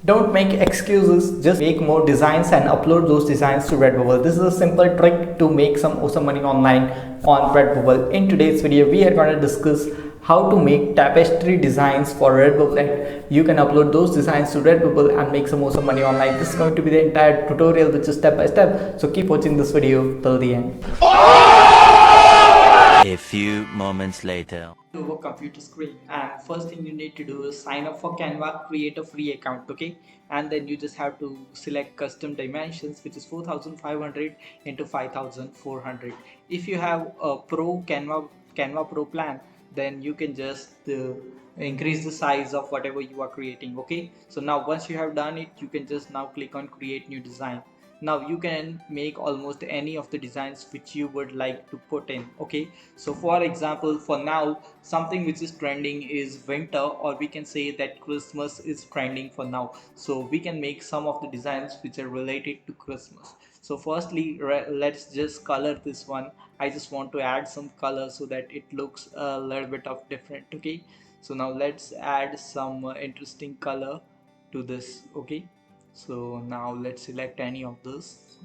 Don't make excuses, just make more designs and upload those designs to Redbubble. This is a simple trick to make some awesome money online on Redbubble. In today's video, we are going to discuss how to make tapestry designs for Redbubble, and you can upload those designs to Redbubble and make some awesome money online. This is going to be the entire tutorial, which is step by step. So keep watching this video till the end. A few moments later. Over computer screen, and first thing you need to do is sign up for Canva, create a free account, okay? And then you just have to select custom dimensions, which is 4500 into 5400. If you have a pro Canva Pro plan, then you can just increase the size of whatever you are creating, okay? So now once you have done it, you can just now click on create new design. Now you can make almost any of the designs which you would like to put in, okay? So for example, for now, something which is trending is winter, or we can say that Christmas is trending for now. So we can make some of the designs which are related to Christmas. So firstly, let's just color this one. I just want to add some color so that it looks a little bit of different, okay? So now let's add some interesting color to this, okay? So now let's select any of this.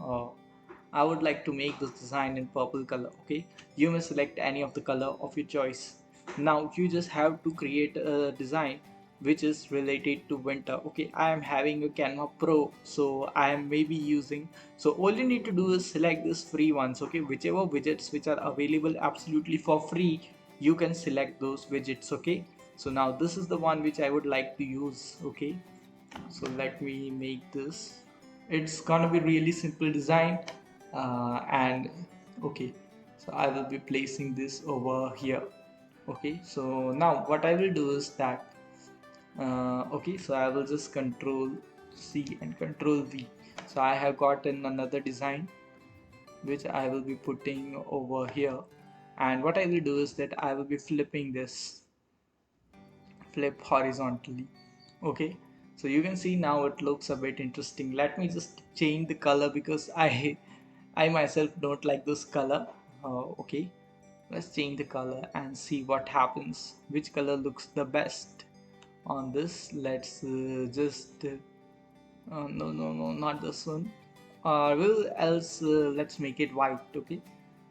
I would like to make this design in purple color, okay? You may select any of the color of your choice. Now you just have to create a design which is related to winter, okay? I am having a Canva Pro, so I am maybe using, so all you need to do is select this free ones, okay? Whichever widgets which are available absolutely for free, you can select those widgets, okay? So now this is the one which I would like to use, okay? So let me make this. It's gonna be really simple design, and okay, so I will be placing this over here, okay? So now what I will do is that okay, so I will just control C and control V. So I have gotten another design which I will be putting over here, and what I will do is that I will be flipping this, flip horizontally, okay? So you can see now it looks a bit interesting. Let me just change the color because I myself don't like this color. Okay, let's change the color and see what happens, which color looks the best on this. Let's just no, not this one, will else let's make it white, okay?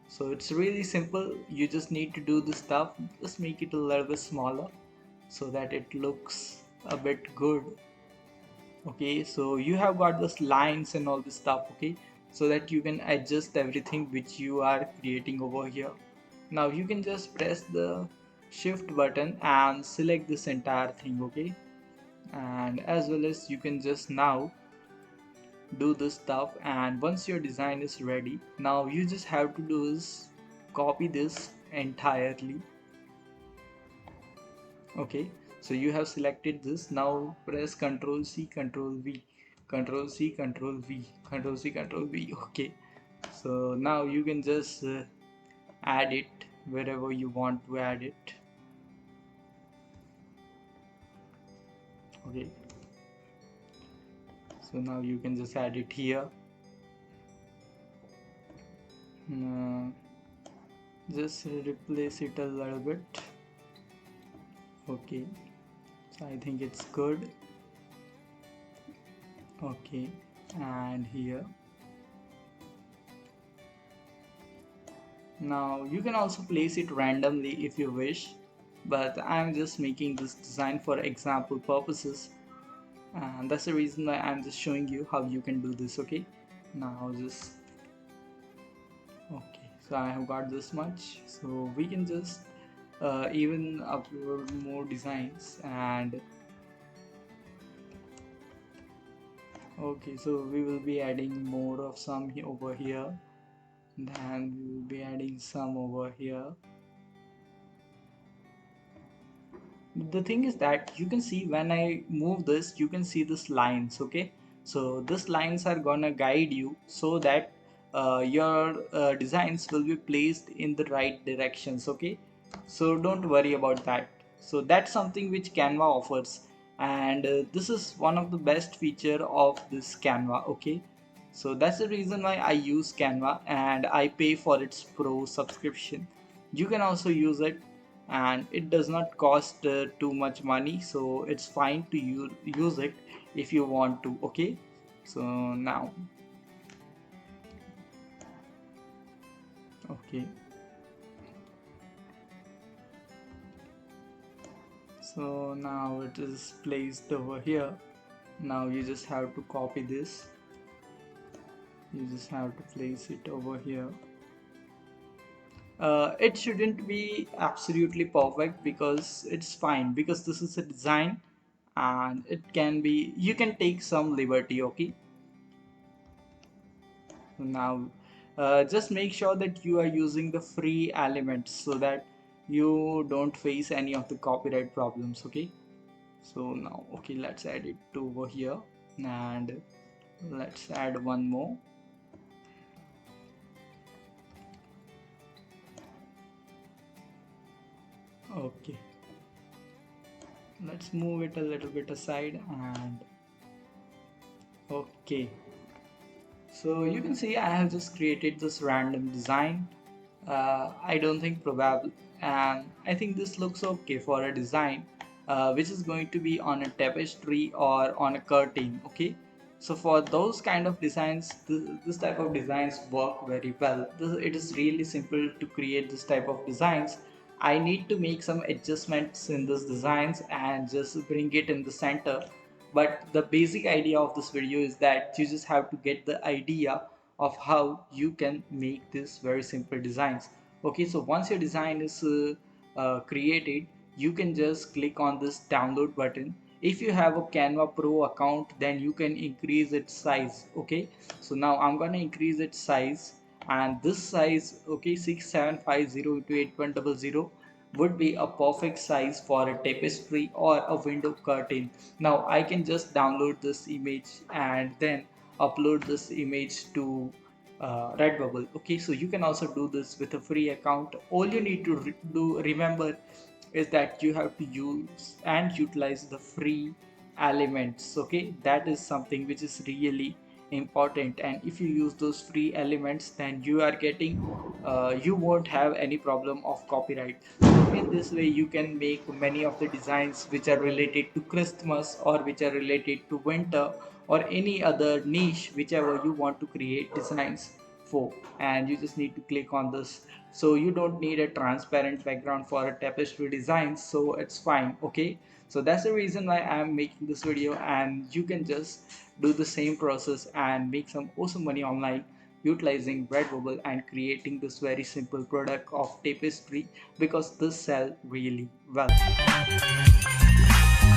So it's really simple. You just need to do the stuff, just make it a little bit smaller so that it looks a bit good, okay? So you have got this lines and all this stuff, okay? So that you can adjust everything which you are creating over here. Now you can just press the shift button and select this entire thing, okay? And as well as you can just now do this stuff, and once your design is ready, now you just have to do is copy this entirely, okay? So you have selected this. Now press Ctrl C, Ctrl V, Ctrl C, Ctrl V, Ctrl C, Ctrl V, okay? So now you can just add it wherever you want to add it, okay? So now you can just add it here. uh, just replace it a little bit, okay? So I think it's good, okay? And here, now you can also place it randomly if you wish, but I'm just making this design for example purposes, and that's the reason why I'm just showing you how you can do this, okay? Now just okay, so I have got this much, so we can just even upload more designs. And okay, so we will be adding more of some over here, then we will be adding some over here. The thing is that you can see when I move this, you can see this lines, okay? So this lines are gonna guide you so that your designs will be placed in the right directions, okay? So don't worry about that. So that's something which Canva offers, and this is one of the best feature of this Canva, okay? So that's the reason why I use Canva and I pay for its pro subscription. You can also use it, and it does not cost too much money, so it's fine to use it. if you want to. Okay, so now, okay, so now it is placed over here. Now you just have to copy this, you just have to place it over here. It shouldn't be absolutely perfect because it's fine, because this is a design and it can be, you can take some liberty. Okay, now just make sure that you are using the free elements so that you don't face any of the copyright problems. Okay, so now, okay, let's add it to over here, and let's add one more. Okay, let's move it a little bit aside, and okay, so you can see I have just created this random design. I don't think probable, and I think this looks okay for a design which is going to be on a tapestry or on a curtain. Okay, so for those kind of designs, this type of designs work very well. It is really simple to create this type of designs. I need to make some adjustments in this designs and just bring it in the center, but the basic idea of this video is that you just have to get the idea of how you can make this very simple designs. Okay, so once your design is created, you can just click on this download button. If you have a Canva Pro account, then you can increase its size. Okay, so now I'm gonna increase its size, and this size, okay, 6750 into 8100 would be a perfect size for a tapestry or a window curtain. Now I can just download this image and then upload this image to Redbubble. Okay, so you can also do this with a free account. All you need to remember is that you have to use and utilize the free elements. Okay, that is something which is really important, and if you use those free elements, then you are getting you won't have any problem of copyright. So in this way you can make many of the designs which are related to Christmas or which are related to winter or any other niche, whichever you want to create designs for. And you just need to click on this, so you don't need a transparent background for a tapestry design, so it's fine. Okay, so that's the reason why I'm making this video, and you can just do the same process and make some awesome money online utilizing Redbubble and creating this very simple product of tapestry, because this sell really well.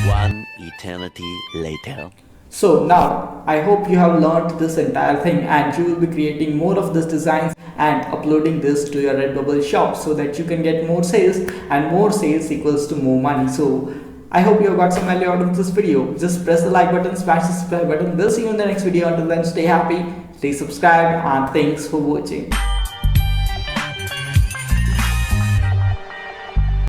One eternity later. So now I hope you have learned this entire thing, and you will be creating more of this designs and uploading this to your Redbubble shop so that you can get more sales, and more sales equals to more money. So I hope you have got some value out of this video. Just press the like button, smash the subscribe button. We'll see you in the next video. Until then, stay happy, stay subscribed, and thanks for watching.